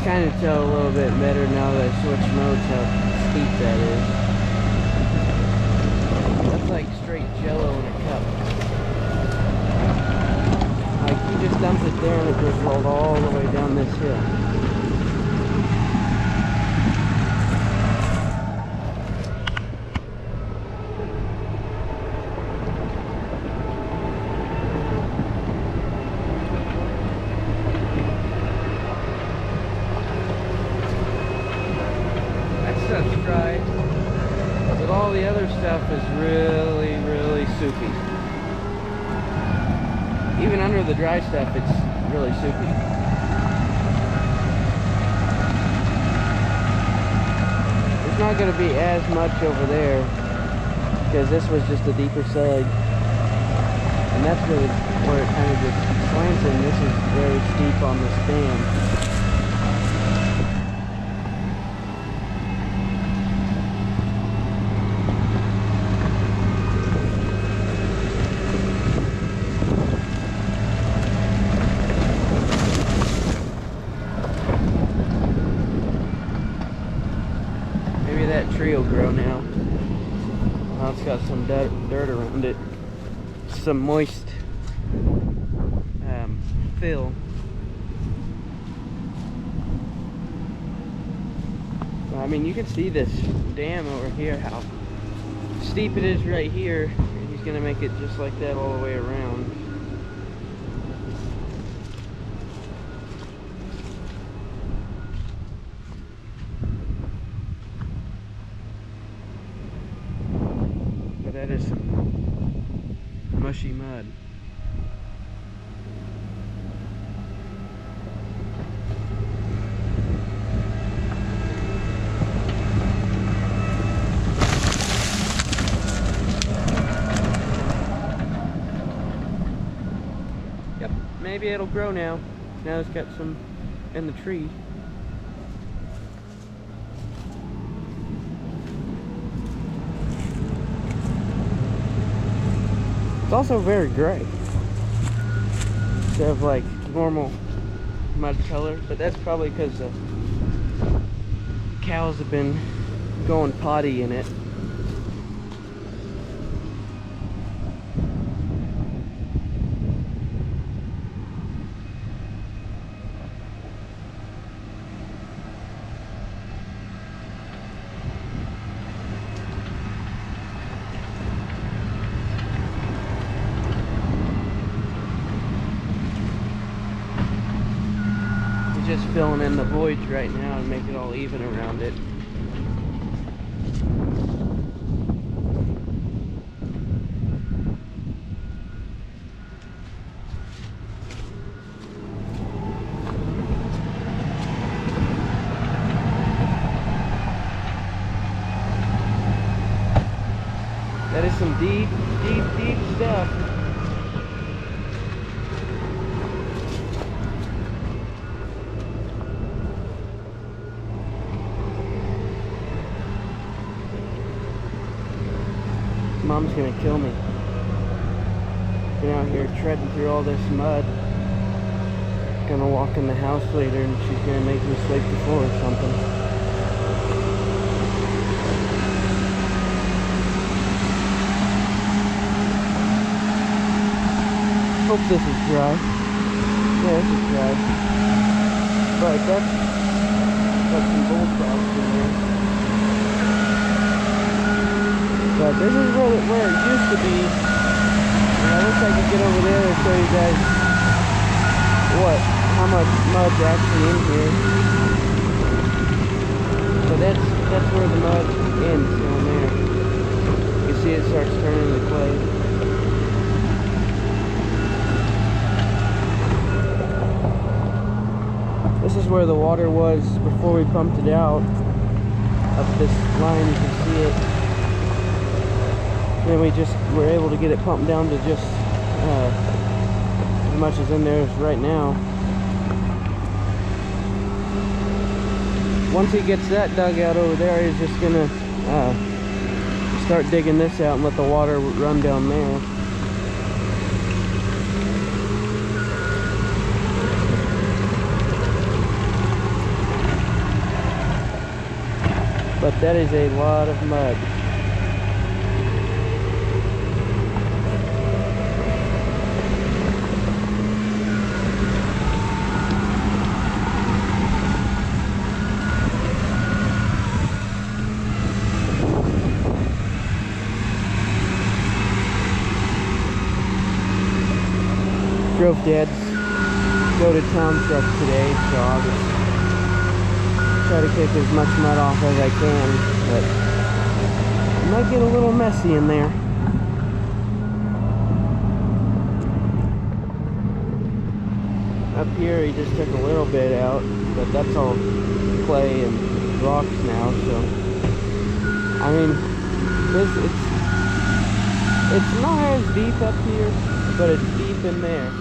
kind of tell a little bit better now that I switched modes how steep that is. That's like straight jello in a cup. Like you just dump it there and it just rolled all the way down this hill. Dry, but all the other stuff is really, really soupy. Even under the dry stuff, it's really soupy. There's not going to be as much over there because this was just a deeper side, and that's really where it kind of just slants in. This is very steep on this dam. That tree will grow now. Now it's got some dirt around it, some moist fill. I mean, you can see this dam over here, how steep it is right here. He's gonna make it just like that all the way around. That is some mushy mud. Yep, maybe it'll grow now. Now it's got some in the tree. It's also very gray instead of like normal mud color, but that's probably because the cows have been going potty in it. Just filling in the voids right now and make it all even around it. That is some deep, deep, deep stuff. Mom's gonna kill me. Been out here treading through all this mud. Gonna walk in the house later and she's gonna make me sweep the floor or something. Hope this is dry. Yeah, this is dry. But that's got some bullfrogs in there. But this is where it used to be. And I wish I could get over there and show you guys how much mud's actually in here. So that's where the mud ends down there. You can see it starts turning to clay. This is where the water was before we pumped it out. Up this line, you can see it. Then we just were able to get it pumped down to just as much as in there right now. Once he gets that dug out over there, he's just gonna start digging this out and let the water run down there. but that is a lot of mud. Drove Dad's go to town truck today, so I'll just try to kick as much mud off as I can, but it might get a little messy in there. Up here he just took a little bit out, but that's all clay and rocks now, so I mean it's not as deep up here, but it's deep in there.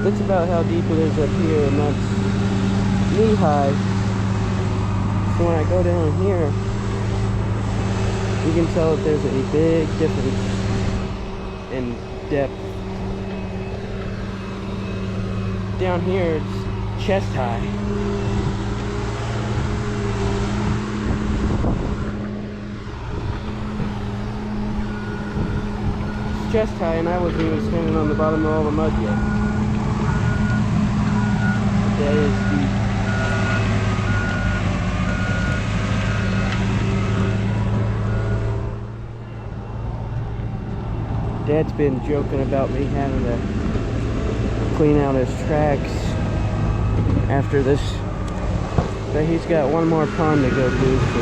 That's about how deep it is up here, and that's knee high. So when I go down here, you can tell that there's a big difference in depth. Down here, it's chest high. It's chest high, and I wasn't even standing on the bottom of all the mud yet. That is deep. Dad's been joking about me having to clean out his tracks after this, but he's got one more pond to go to, so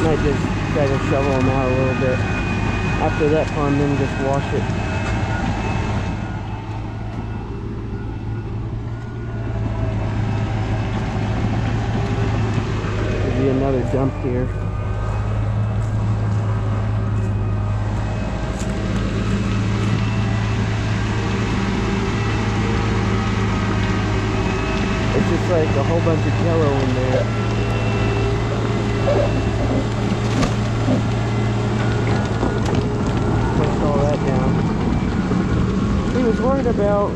might just try to shovel them out a little bit after that pond, then just wash it. Another dump here. It's just like a whole bunch of jello in there. Pushed all that down. He was worried about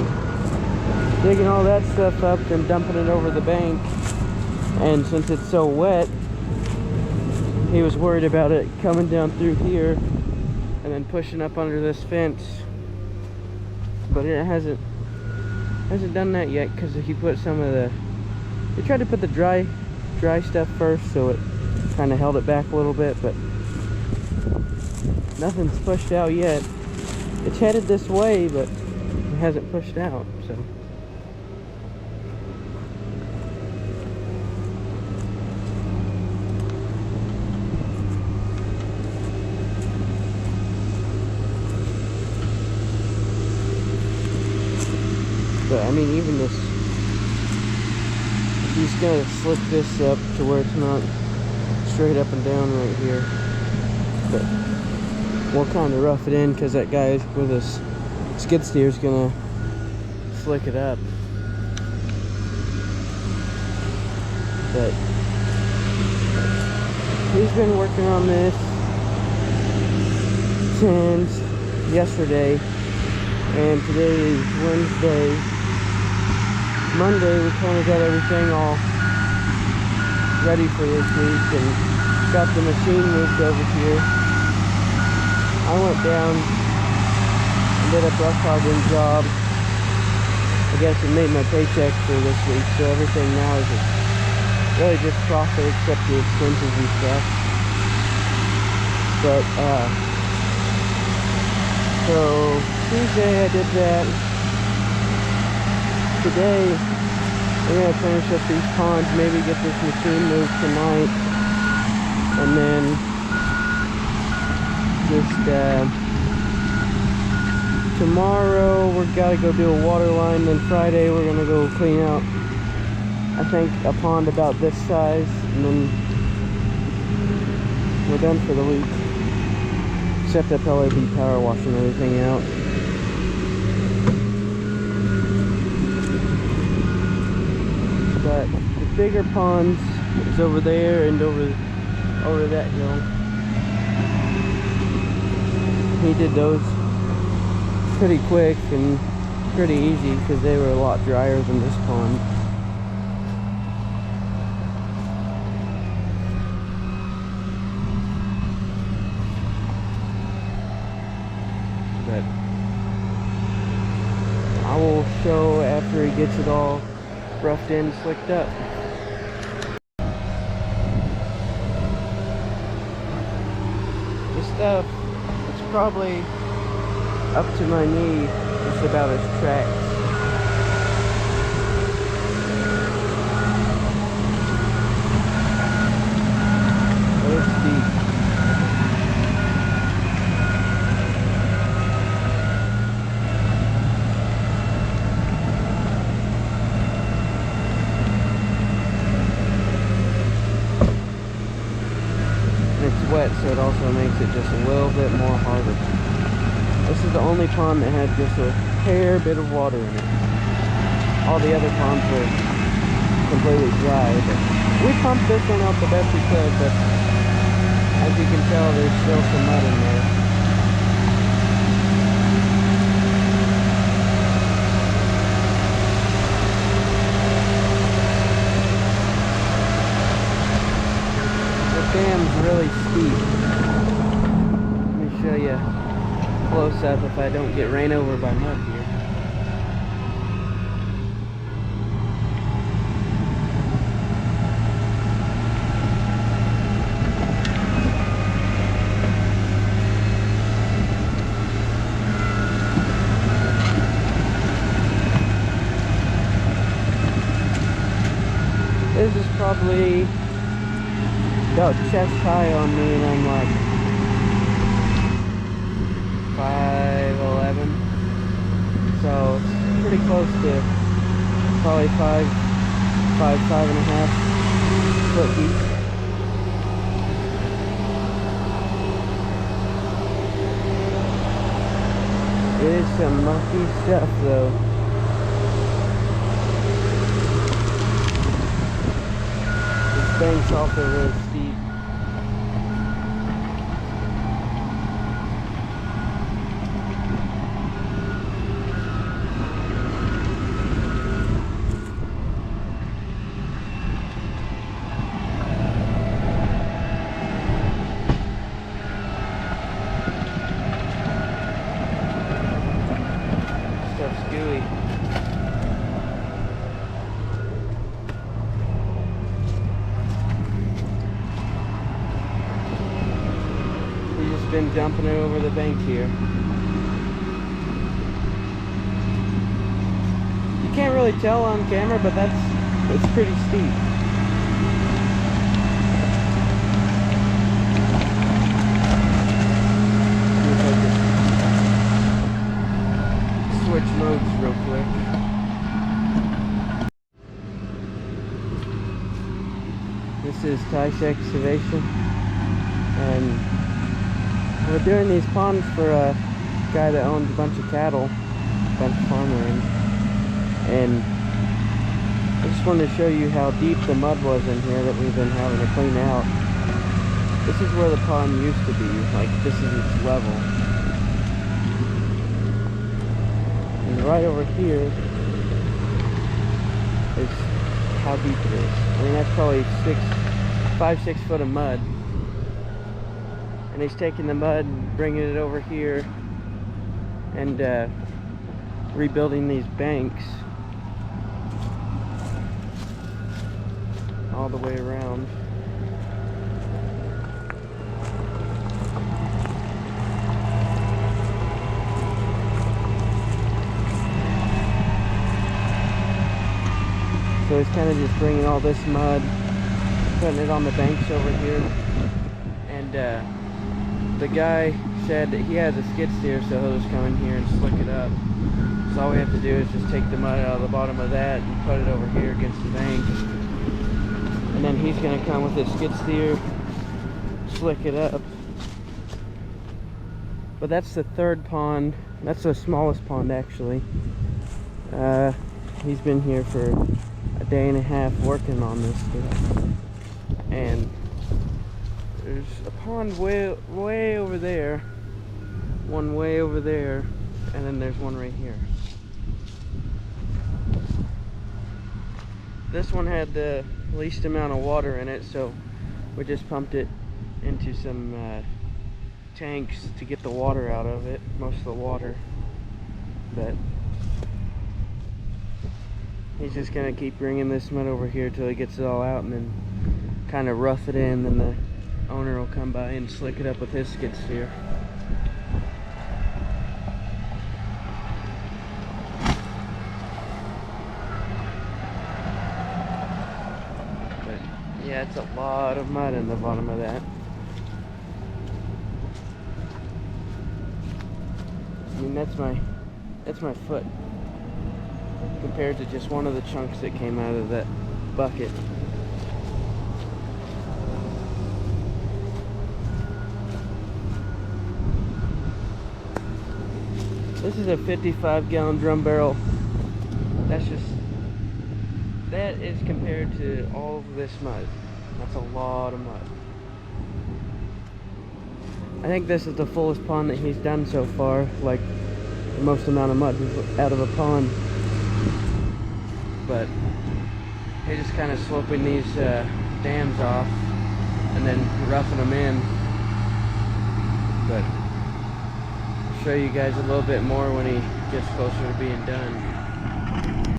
digging all that stuff up and dumping it over the bank, and since it's so wet, he was worried about it coming down through here and then pushing up under this fence, but it hasn't done that yet, because he put some of the, he tried to put the dry stuff first, so it kind of held it back a little bit, but nothing's pushed out yet. It's headed this way, but it hasn't pushed out, so. But I mean, even this, he's gonna slick this up to where it's not straight up and down right here. But we'll kind of rough it in, because that guy with his skid steer is gonna slick it up. But he's been working on this since yesterday, and today is Wednesday. Monday we kind of got everything all ready for this week and got the machine moved over here. I went down and did a brush hogging job. I guess it made my paycheck for this week, so everything now is really just profit except the expenses and stuff. But so Tuesday I did that. Today, we're going to finish up these ponds, maybe get this machine moved tonight, and then just tomorrow we've got to go do a water line, then Friday we're going to go clean out, I think, a pond about this size, and then we're done for the week, except I'll probably be power washing everything out. But the bigger ponds is over there and over that hill. He did those pretty quick and pretty easy, because they were a lot drier than this pond. show after he gets it all roughed in, slicked up. This stuff, it's probably up to my knee, just about as tracks. But it's deep. Wet, so it also makes it just a little bit more harder. This is the only pond that had just a hair bit of water in it. All the other ponds were completely dry. But we pumped this one out the best we could, but as you can tell, there's still some mud in there. Dam's really steep. Let me show you close up if I don't get ran over by mud here. This is probably about chest high on me, and I'm like 5'11", so it's pretty close to probably 5.5 foot deep. It is some mucky stuff though. This bank's also really steep. Been jumping it over the bank here. You can't really tell on camera, but it's pretty steep. Switch modes real quick. This is Tice Excavation, and we're doing these ponds for a guy that owns a bunch of cattle, a bunch of farmland, and I just wanted to show you how deep the mud was in here that we've been having to clean out. This is where the pond used to be, like this is its level. And right over here is how deep it is. I mean, that's probably 5-6 foot of mud. And he's taking the mud and bringing it over here and rebuilding these banks all the way around. So he's kind of just bringing all this mud, putting it on the banks over here, and the guy said that he has a skid steer, so he'll just come in here and slick it up. So all we have to do is just take the mud out of the bottom of that and put it over here against the bank. And then he's going to come with his skid steer, slick it up. But that's the third pond. That's the smallest pond, actually. He's been here for a day and a half working on this stuff. And there's a pond way over there, one way over there, and then there's one right here. This one had the least amount of water in it, so we just pumped it into some tanks to get the water out of it, most of the water. But He's just gonna keep bringing this mud over here till he gets it all out, and then kind of rough it in. Then the owner will come by and slick it up with his skid steer. But yeah, it's a lot of mud in the bottom of that. I mean, that's my foot compared to just one of the chunks that came out of that bucket. This is a 55-gallon drum barrel. That is compared to all of this mud. That's a lot of mud. I think this is the fullest pond that he's done so far, like the most amount of mud out of a pond. But he's just kind of sloping these dams off and then roughing them in. But I'll show you guys a little bit more when he gets closer to being done.